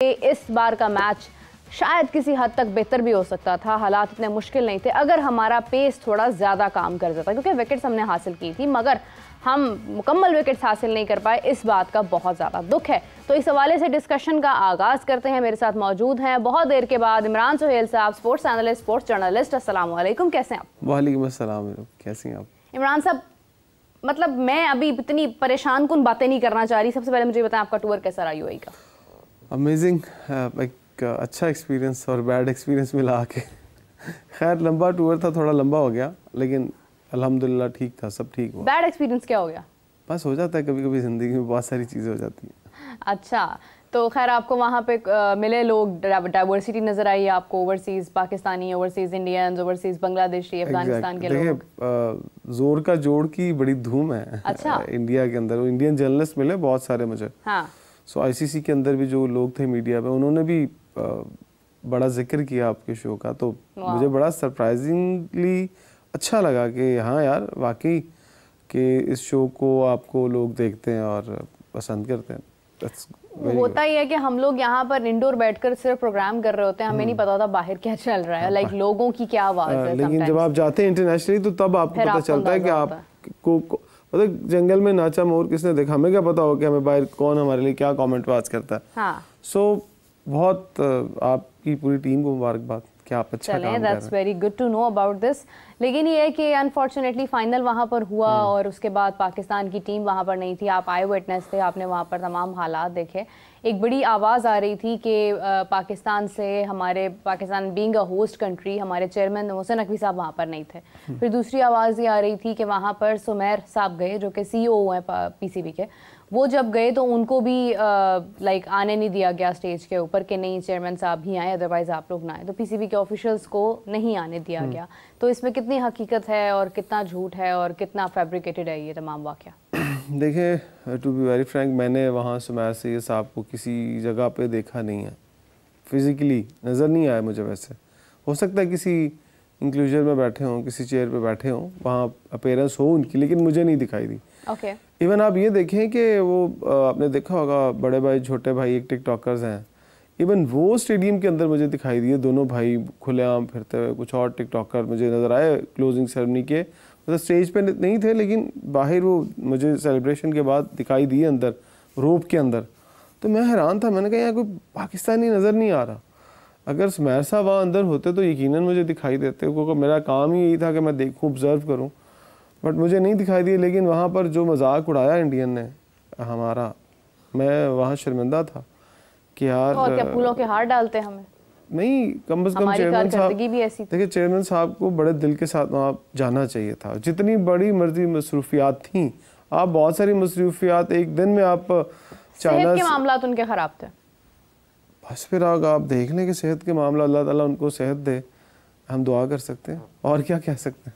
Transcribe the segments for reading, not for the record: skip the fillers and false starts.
इस बार का मैच शायद किसी हद तक बेहतर भी हो सकता था। हालात इतने मुश्किल नहीं थे अगर हमारा पेस थोड़ा ज़्यादा काम कर देता, क्योंकि विकेट्स हमने हासिल की थी मगर हम मुकम्मल विकेट्स हासिल नहीं कर पाए। इस बात का बहुत ज़्यादा दुख है। तो इस हवाले से डिस्कशन का आगाज़ करते हैं। मेरे साथ मौजूद हैं बहुत देर के बाद इमरान सुहेल साहब, स्पोर्ट्स एनालिस्ट, स्पोर्ट्स जर्नलिस्ट। अस्सलाम वालेकुम, कैसे हैं आप? वालेकुम अस्सलाम, कैसे हैं आप? इमरान साहब, मतलब मैं अभी इतनी परेशान कुन बातें नहीं करना चाह रही। सबसे पहले मुझे बताएं आपका टूर कैसा रहा यूएई का? अमेजिंग, एक अच्छा एक्सपीरियंस और बैड एक्सपीरियंस मिला के। खैर लंबा टूर था, थोड़ा लंबा हो गया, लेकिन अल्हम्दुलिल्लाह ठीक था, सब ठीक हुआ। बैड एक्सपीरियंस क्या हो गया? बस हो जाता है कभी कभी ज़िंदगी में, बहुत सारी चीज़ें हो जाती हैं। अच्छा, तो खैर आपको वहाँ पे मिले लोग, डाइवर्सिटी नज़र आई आपको? Overseas Pakistani, overseas Indians, overseas Bangladeshi, Afghanistan के लोग? देखिए, जोर का जोड़ की बड़ी धूम है। अच्छा। इंडिया के अंदर इंडियन जर्नलिस्ट मिले बहुत सारे मुझे। हाँ। सो आईसीसी के अंदर भी जो लोग थे मीडिया में, उन्होंने भी बड़ा जिक्र किया आपके शो का, तो मुझे बड़ा सरप्राइजिंगली अच्छा लगा कि हाँ यार, वाकई कि इस शो को आपको लोग देखते हैं और पसंद करते हैं। होता ही है कि हम लोग यहाँ पर इंडोर बैठकर सिर्फ प्रोग्राम कर रहे होते हैं, हमें नहीं पता होता बाहर क्या चल रहा है, लाइक लोगों की क्या आवाज़ है। लेकिन जब आप जाते हैं इंटरनेशनली तो तब आपको पता चलता है कि आपको मतलब जंगल में नाचा मोर किसने देखा, हमें क्या पता हो कि हमें बाहर कौन हमारे लिए क्या कमेंट पास करता है। हाँ। सो बहुत आपकी पूरी टीम को मुबारकबाद कि आप अच्छा काम कर रहे हैं। That's very good to know about this. लेकिन ये है कि अनफॉर्चुनेटली फाइनल वहाँ पर हुआ और उसके बाद पाकिस्तान की टीम वहाँ पर नहीं थी। आप आई विटनेस थे, आपने वहाँ पर तमाम हालात देखे। एक बड़ी आवाज़ आ रही थी कि पाकिस्तान से, हमारे Pakistan being a host country, हमारे चेयरमैन मोहसिन नकवी साहब वहाँ पर नहीं थे। फिर दूसरी आवाज़ ये आ रही थी कि वहाँ पर सुमेर साहब गए, जो कि CEO हैं PCB के। वो जब गए तो उनको भी लाइक आने नहीं दिया गया स्टेज के ऊपर कि नहीं चेयरमैन साहब ही आए, अदरवाइज आप लोग ना आए। तो PCB के ऑफिशियल्स को नहीं आने दिया गया। तो इसमें कितनी हकीकत है और कितना झूठ है और कितना फैब्रिकेटेड है ये तमाम वाक़या? देखिए, टू बी वेरी फ्रैंक, मैंने वहाँ सुमेर सैयद साहब को किसी जगह पे देखा नहीं है, फिज़िकली नज़र नहीं आया मुझे। वैसे हो सकता है किसी इंक्लूजर में बैठे हों, किसी चेयर पे बैठे हों, वहाँ अपीयरेंस हो उनकी, लेकिन मुझे नहीं दिखाई दी। ओके। इवन आप ये देखें कि वो आपने देखा होगा बड़े भाई छोटे भाई एक टिकटॉकर्स हैं, इवन वो स्टेडियम के अंदर मुझे दिखाई दिए, दोनों भाई खुलेआम फिरते हुए। कुछ और टिकटॉकर मुझे नज़र आए क्लोजिंग सेरेमनी के, मतलब स्टेज पे नहीं थे लेकिन बाहर वो मुझे सेलिब्रेशन के बाद दिखाई दिए अंदर रोप के अंदर। तो मैं हैरान था, मैंने कहा यार कोई पाकिस्तानी नज़र नहीं आ रहा। अगर सुमेर साहब वहाँ अंदर होते तो यकीनन मुझे दिखाई देते, क्योंकि मेरा काम ही यही था कि मैं देखूँ, ऑब्जर्व करूँ, बट मुझे नहीं दिखाई दिए। लेकिन वहाँ पर जो मजाक उड़ाया इंडियन ने हमारा, मैं वहाँ शर्मिंदा था कि यार और क्या फूलों के हार डालते हमें? नहीं, कम से कम चेयरमैन साहब, देखिए चेयरमैन साहब को बड़े दिल के साथ वहाँ जाना चाहिए था। जितनी बड़ी मर्जी मसरूफियात थी, आप बहुत सारी मसरूफियात एक दिन में आप सेहत के मामला उनके खराब थे। बस फिर आप देख लें कि सेहत के मामला, अल्लाह ताला उनको सेहत दे, हम दुआ कर सकते हैं और क्या कह सकते हैं।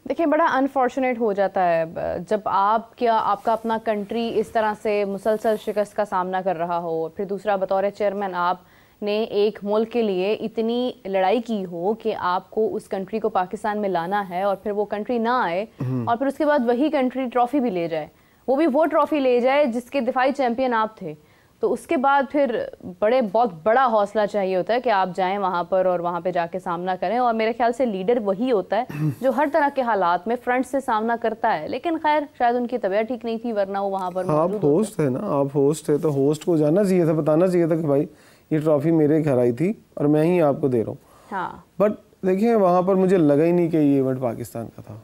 देखिए, बड़ा अनफॉर्चुनेट हो जाता है जब आपका अपना कंट्री इस तरह से मुसलसल शिकस्त का सामना कर रहा हो, फिर दूसरा बतौर चेयरमैन आपने एक मुल्क के लिए इतनी लड़ाई की हो कि आपको उस कंट्री को पाकिस्तान में लाना है और फिर वो कंट्री ना आए और फिर उसके बाद वही कंट्री ट्रॉफी भी ले जाए, वो भी वो ट्रॉफी ले जाए जिसके दिफाई चैंपियन आप थे। तो उसके बाद फिर बहुत बड़ा हौसला चाहिए होता है कि आप जाएं वहाँ पर और वहाँ पे जाके सामना करें। और मेरे ख्याल से लीडर वही होता है जो हर तरह के हालात में फ्रंट से सामना करता है। लेकिन खैर शायद उनकी तबीयत ठीक नहीं थी, वरना वो वहाँ पर आप होस्ट थे ना, आप होस्ट थे तो होस्ट को जाना चाहिए था, बताना चाहिए था कि भाई ये ट्रॉफी मेरे घर आई थी और मैं ही आपको दे रहा हूँ। हाँ। बट देखिए, वहाँ पर मुझे लगा ही नहीं कि ये इवेंट पाकिस्तान का था,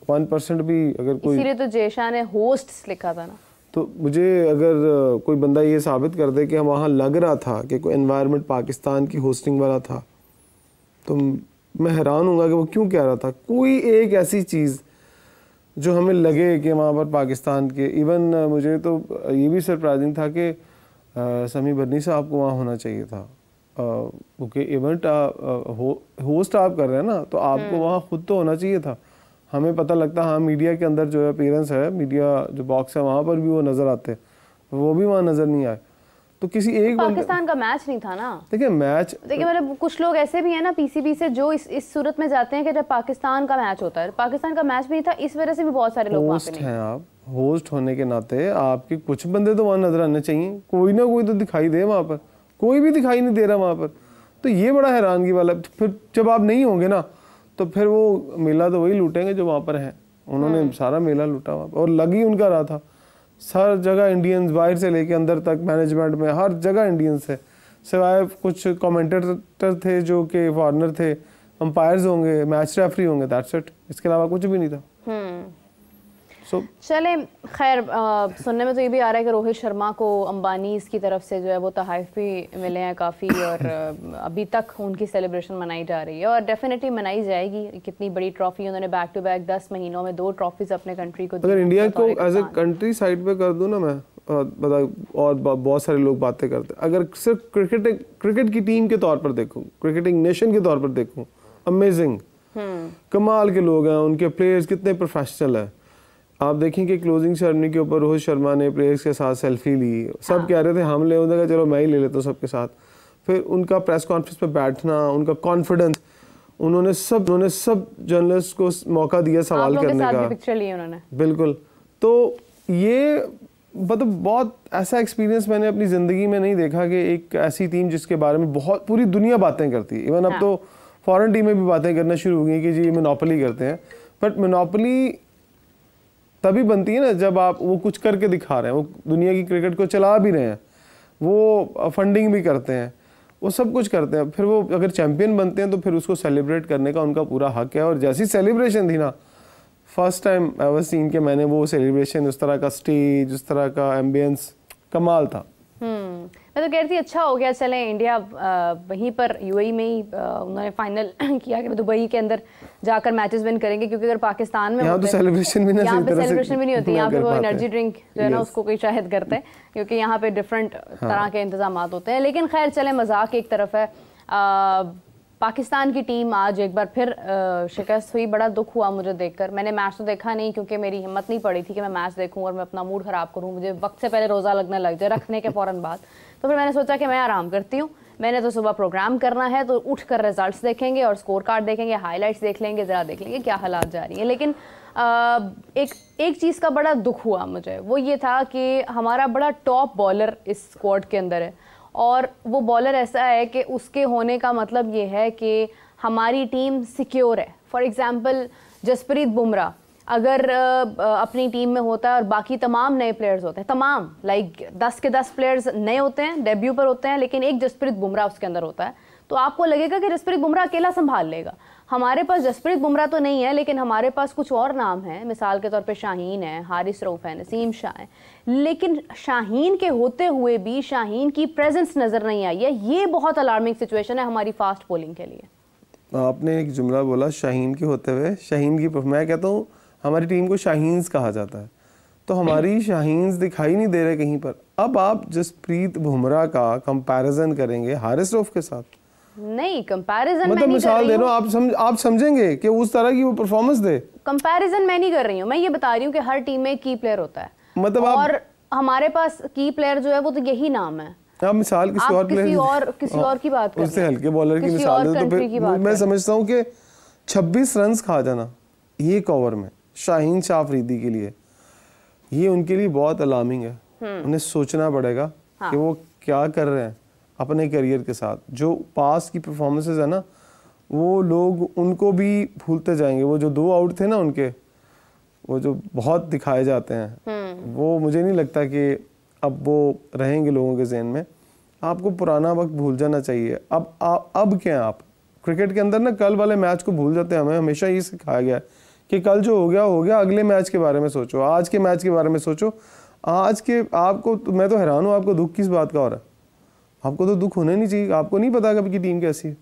1% भी अगर कोई। इसीलिए तो जयशाह ने होस्ट्स लिखा था ना। तो मुझे अगर कोई बंदा ये साबित कर दे कि वहाँ लग रहा था कि कोई एनवायरनमेंट पाकिस्तान की होस्टिंग वाला था, तो मैं हैरान हूँगा कि वो क्यों कह रहा था। कोई एक ऐसी चीज़ जो हमें लगे कि वहाँ पर पाकिस्तान के, इवन मुझे तो ये भी सरप्राइजिंग था कि समी बर्नी साहब को वहाँ होना चाहिए था, क्योंकि इवेंट होस्ट आप कर रहे हैं ना, तो आपको वहाँ खुद तो होना चाहिए था। हमें पता लगता, हाँ मीडिया के अंदर जो है अपीयरेंस है, मीडिया जो बॉक्स है वहाँ पर भी वो नज़र आते, वो भी वहाँ नज़र नहीं आए। तो किसी एक पाकिस्तान का मैच नहीं था ना। देखिए मैच, देखिए मतलब कुछ लोग ऐसे भी हैं ना PCB से जो इस सूरत में जाते हैं कि जब पाकिस्तान का मैच होता है, पाकिस्तान का मैच भी नहीं था, इस वजह से भी बहुत सारे लोग होस्ट हैं। आप होस्ट होने के नाते आपके कुछ बंदे तो वहाँ नजर आने चाहिए, कोई ना कोई तो दिखाई दे वहाँ पर। कोई भी दिखाई नहीं दे रहा वहाँ पर। तो ये बड़ा हैरानगी वाला। फिर जब आप नहीं होंगे ना तो फिर वो मेला तो वही लूटेंगे जो वहाँ पर हैं। उन्होंने सारा मेला लूटा वहाँ पर और लग ही उनका रहा था। हर जगह इंडियंस, बाहर से लेके अंदर तक, मैनेजमेंट में हर जगह इंडियंस है, सिवाय कुछ कमेंटेटर थे जो कि फॉरेनर थे, अंपायर्स होंगे, मैच रेफरी होंगे, दैट्स इट। इसके अलावा कुछ भी नहीं था। चले खैर, सुनने में तो ये भी आ रहा है कि रोहित शर्मा को अंबानी की तरफ से जो है वो तोहफ़े भी मिले हैं काफ़ी, और अभी तक उनकी सेलिब्रेशन मनाई जा रही है और डेफिनेटली मनाई जाएगी। कितनी बड़ी ट्रॉफी उन्होंने बैक टू बैक 10 महीनों में 2 ट्रॉफीज अपने कंट्री को दी। अगर इंडिया को एज ए कंट्री साइड पे कर दूं ना मैं, और बहुत सारे लोग बातें करते हैं, अगर सिर्फ क्रिकेट की टीम के तौर पर देखूं, क्रिकेटिंग नेशन के तौर पर देखूं, अमेजिंग, कमाल के लोग हैं, उनके प्लेयर्स कितने प्रोफेशनल है। आप देखेंगे क्लोजिंग सेरेमनी के ऊपर रोहित शर्मा ने प्लेयर्स के साथ सेल्फी ली, सब कह रहे थे हम ले, उन्होंने कहा चलो मैं ही ले लेता हूँ सबके साथ। फिर उनका प्रेस कॉन्फ्रेंस पे बैठना, उनका कॉन्फिडेंस, उन्होंने सब जर्नलिस्ट को मौका दिया सवाल करने का। पिक्चर ली उन्होंने, बिल्कुल। तो ये मतलब बहुत ऐसा एक्सपीरियंस मैंने अपनी ज़िंदगी में नहीं देखा कि एक ऐसी टीम जिसके बारे में बहुत पूरी दुनिया बातें करती है। इवन अब तो फॉरेन टीमें भी बातें करना शुरू हो गई कि जी मोनोपोली करते हैं, बट मोनोपोली तभी बनती है ना जब आप वो कुछ करके दिखा रहे हैं, वो दुनिया की क्रिकेट को चला भी रहे हैं, वो फंडिंग भी करते हैं, वो सब कुछ करते हैं। फिर वो अगर चैंपियन बनते हैं तो फिर उसको सेलिब्रेट करने का उनका पूरा हक है। और जैसी सेलिब्रेशन थी ना, फर्स्ट टाइम एवर सीन के मैंने वो सेलिब्रेशन, उस तरह का स्टेज, उस तरह का एम्बियंस, कमाल था। मैं तो कह रही थी अच्छा हो गया, चले इंडिया वहीं पर यूएई में ही उन्होंने फाइनल किया कि दुबई के अंदर जाकर मैचेस विन करेंगे, क्योंकि अगर पाकिस्तान में यहाँ तो सेलिब्रेशन भी यहाँ पे सेलिब्रेशन भी नहीं होती, यहाँ पे वो एनर्जी ड्रिंक जो है ना उसको कोई शायद करते हैं, क्योंकि यहाँ पे डिफरेंट तरह के इंतजाम होते हैं। लेकिन खैर चले, मजाक एक तरफ है, पाकिस्तान की टीम आज एक बार फिर शिकस्त हुई। बड़ा दुख हुआ मुझे देखकर। मैंने मैच तो देखा नहीं क्योंकि मेरी हिम्मत नहीं पड़ी थी कि मैं मैच देखूं और मैं अपना मूड ख़राब करूं, मुझे वक्त से पहले रोज़ा लगने लग जाए रखने के फ़ौरन बाद। तो फिर मैंने सोचा कि मैं आराम करती हूँ, मैंने तो सुबह प्रोग्राम करना है, तो उठ कर रिजल्ट्स देखेंगे और स्कोर कार्ड देखेंगे, हाईलाइट्स देख लेंगे, ज़रा देख लेंगे क्या हालात जा रही हैं। लेकिन एक चीज़ का बड़ा दुख हुआ मुझे, वो ये था कि हमारा बड़ा टॉप बॉलर इस स्क्वाड के अंदर है, और वो बॉलर ऐसा है कि उसके होने का मतलब ये है कि हमारी टीम सिक्योर है। फॉर एग्जांपल जसप्रीत बुमराह अगर अपनी टीम में होता है और बाकी तमाम नए प्लेयर्स होते हैं, तमाम 10 के 10 प्लेयर्स नए होते हैं, डेब्यू पर होते हैं, लेकिन एक जसप्रीत बुमराह उसके अंदर होता है, तो आपको लगेगा कि जसप्रीत बुमराह अकेला संभाल लेगा। हमारे पास जसप्रीत बुमराह तो नहीं है, लेकिन हमारे पास कुछ और नाम हैं, मिसाल के तौर पे शाहीन है, हारिस रऊफ है, नसीम शाह है। लेकिन शाहीन के होते हुए भी शाहीन की प्रेजेंस नज़र नहीं आई है। ये बहुत अलार्मिंग सिचुएशन है हमारी फास्ट बॉलिंग के लिए। आपने एक जुमला बोला शाहीन के होते हुए, शाहीन की, मैं कहता हूँ हमारी टीम को शाहीन्स कहा जाता है, तो हमारी शाहीन्स दिखाई नहीं दे रहे कहीं पर। अब आप जसप्रीत बुमराह का कंपैरिजन करेंगे हारिस रऊफ के साथ? नहीं, कंपैरिजन मतलब मिसाल दे रहा हूँ, आप समझेंगे कि उस तरह की वो परफॉर्मेंस दे। कंपैरिजन मैं नहीं कर रही हूँ, मैं ये बता रही हूँ कि हर टीम में की प्लेयर होता है, मतलब और हमारे पास की प्लेयर जो है वो तो यही नाम है। आप मिसाल किसी और की बात करें, उससे हल्के बॉलर की मिसाल दे तो फिर मैं समझता हूँ कि 26 रन खा जाना एक ओवर में शाहीन शाह अफरीदी के लिए, ये उनके लिए बहुत अलार्मिंग है। उन्हें सोचना पड़ेगा कि वो क्या कर रहे हैं अपने करियर के साथ। जो पास की परफॉर्मेंसेस है ना, वो लोग उनको भी भूलते जाएंगे। वो जो 2 आउट थे ना उनके, वो जो बहुत दिखाए जाते हैं, वो मुझे नहीं लगता कि अब वो रहेंगे लोगों के जहन में। आपको पुराना वक्त भूल जाना चाहिए। अब क्या आप क्रिकेट के अंदर ना कल वाले मैच को भूल जाते हैं। हमें हमेशा ये सिखाया गया है कि कल जो हो गया, अगले मैच के बारे में सोचो, आज के मैच के बारे में सोचो। आज के आपको, मैं तो हैरान हूँ, आपको दुख किस बात का हो रहा है? आपको तो दुख होना नहीं चाहिए। आपको नहीं पता कब की टीम कैसी है,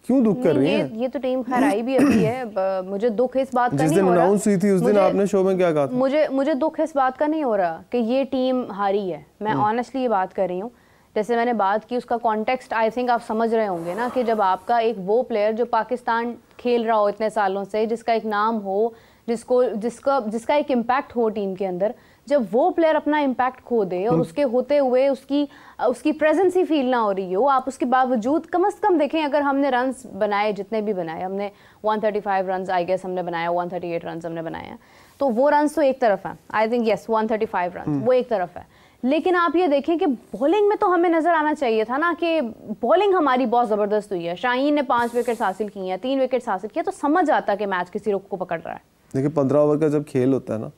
क्यों दुख कर रही है? ये तो टीम खैर आई भी अभी है। मुझे दुख इस बात का नहीं हो रहा। जिस दिन अनाउंस हुई थी उस दिन आपने शो में क्या कहा था? मुझे दुख इस बात का नहीं हो रहा कि ये टीम हारी है। मैं ऑनेस्टली ये बात कर रही हूँ। जैसे मैंने बात की, उसका कॉन्टेक्स्ट आई थिंक आप समझ रहे होंगे ना, कि जब आपका एक वो प्लेयर जो पाकिस्तान खेल रहा हो इतने सालों से, जिसका एक नाम हो, जिसका एक इम्पैक्ट हो टीम के अंदर, जब वो प्लेयर अपना इम्पैक्ट खो दे और उसके होते हुए उसकी प्रेजेंस ही फील ना हो रही हो, आप उसके बावजूद कम से कम देखें, अगर हमने रन्स बनाए, जितने भी बनाए, हमने 135 रन्स आई गेस हमने बनाया, 138 रन्स हमने बनाए हैं, तो वो रन्स तो एक तरफ है, आई थिंक यस 135 रन्स वो एक तरफ है। लेकिन आप ये देखें कि बॉलिंग में तो हमें नजर आना चाहिए था ना कि बॉलिंग हमारी बहुत जबरदस्त हुई है। शाहीन ने 5 विकेट हासिल की हैं, 3 विकेट हासिल किया, तो समझ आता कि मैच किसी रुख को पकड़ रहा है। देखिए 15 ओवर का जब खेल होता है ना,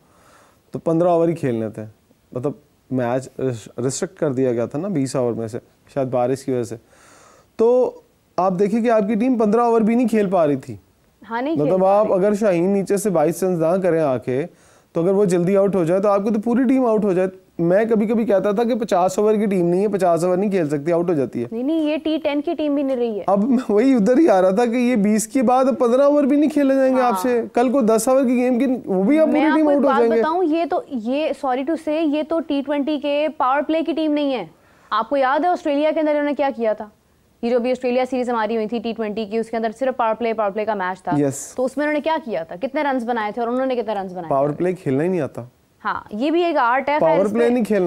तो 15 ओवर ही खेलने थे, मतलब मैच रिस्ट्रिक्ट कर दिया गया था ना 20 ओवर में से, शायद बारिश की वजह से। तो आप देखिए कि आपकी टीम 15 ओवर भी नहीं खेल पा रही थी। हाँ, नहीं मतलब आप अगर शाहीन नीचे से 22 रन ना करें आके, तो अगर वो जल्दी आउट हो जाए तो आपकी तो पूरी टीम आउट हो जाए। मैं कभी कभी कहता था कि 50 ओवर की टीम नहीं है, 50 ओवर नहीं खेल सकती, आउट हो जाती है। नहीं, ये T10 की टीम भी नहीं रही है। अब मैं वही उधर ही आ रहा था कि ये 20 के बाद 15 ओवर भी नहीं खेले जाएंगे आपसे। कल को 10 ओवर की गेम की वो भी आप पूरी टीम आउट हो जाएंगे। बताऊं, ये सॉरी टू से, ये तो T20 के पावर प्ले की टीम नहीं है। आपको याद है ऑस्ट्रेलिया के अंदर इन्होंने क्या किया था? ये जो भी ऑस्ट्रेलिया सीरीज हमारी हुई थी T20 की, उसके अंदर सिर्फ पावर प्ले का मैच था। तो उसमें उन्होंने क्या किया था, कितने रन बनाए थे और उन्होंने कितने रन बनाए? पावर प्ले खेलना ही नहीं आता। हाँ, ये भी एक आर्ट है। पावर प्ले नहीं खेलना